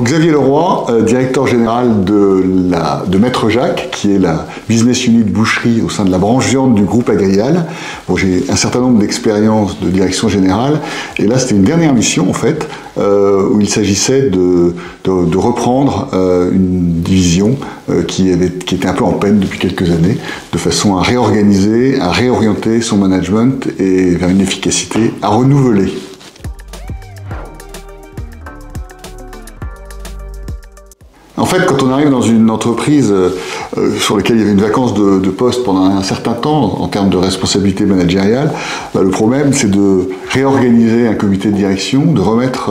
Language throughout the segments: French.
Donc Xavier Leroy, directeur général de Maître Jacques, qui est la business unit boucherie au sein de la branche viande du groupe Agrial. Bon, j'ai un certain nombre d'expériences de direction générale, et là c'était une dernière mission en fait, où il s'agissait de reprendre une division qui était un peu en peine depuis quelques années, de façon à réorganiser, à réorienter son management et vers une efficacité à renouveler. En fait, quand on arrive dans une entreprise sur laquelle il y avait une vacance de poste pendant un certain temps, en termes de responsabilité managériale, le problème c'est de réorganiser un comité de direction, de remettre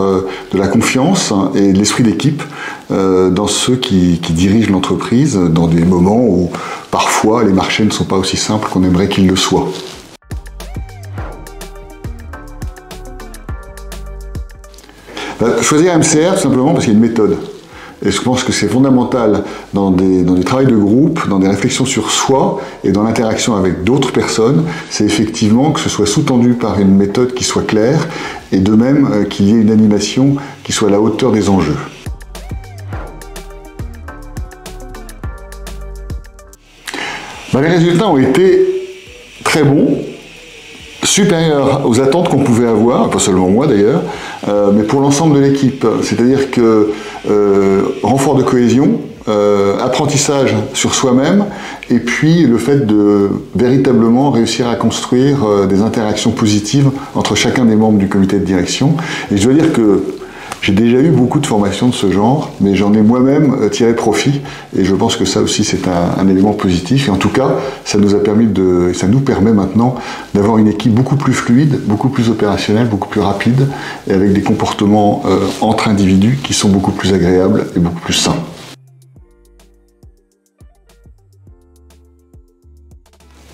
de la confiance et de l'esprit d'équipe dans ceux qui dirigent l'entreprise, dans des moments où parfois les marchés ne sont pas aussi simples qu'on aimerait qu'ils le soient. Choisir MCR, tout simplement parce qu'il y a une méthode. Et je pense que c'est fondamental dans des travails de groupe, dans des réflexions sur soi et dans l'interaction avec d'autres personnes, c'est effectivement que ce soit sous-tendu par une méthode qui soit claire et de même qu'il y ait une animation qui soit à la hauteur des enjeux. Les résultats ont été très bons, supérieurs aux attentes qu'on pouvait avoir, pas seulement moi d'ailleurs, mais pour l'ensemble de l'équipe. C'est-à-dire que renfort de cohésion, apprentissage sur soi-même, et puis le fait de véritablement réussir à construire des interactions positives entre chacun des membres du comité de direction. Et je dois dire que j'ai déjà eu beaucoup de formations de ce genre, mais j'en ai moi-même tiré profit, et je pense que ça aussi c'est un élément positif. Et en tout cas, ça nous a permis ça nous permet maintenant d'avoir une équipe beaucoup plus fluide, beaucoup plus opérationnelle, beaucoup plus rapide, et avec des comportements entre individus qui sont beaucoup plus agréables et beaucoup plus sains.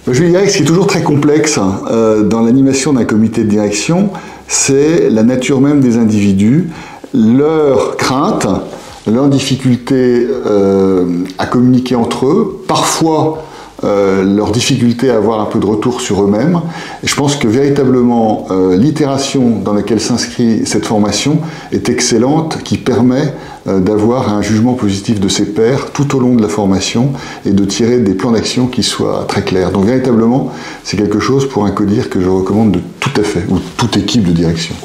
Je dirais que ce qui est toujours très complexe dans l'animation d'un comité de direction, c'est la nature même des individus, leurs craintes, leurs difficultés à communiquer entre eux, parfois leur difficulté à avoir un peu de retour sur eux-mêmes. Et je pense que véritablement l'itération dans laquelle s'inscrit cette formation est excellente, qui permet d'avoir un jugement positif de ses pairs tout au long de la formation et de tirer des plans d'action qui soient très clairs. Donc véritablement, c'est quelque chose pour un codir que je recommande de tout à fait, ou toute équipe de direction.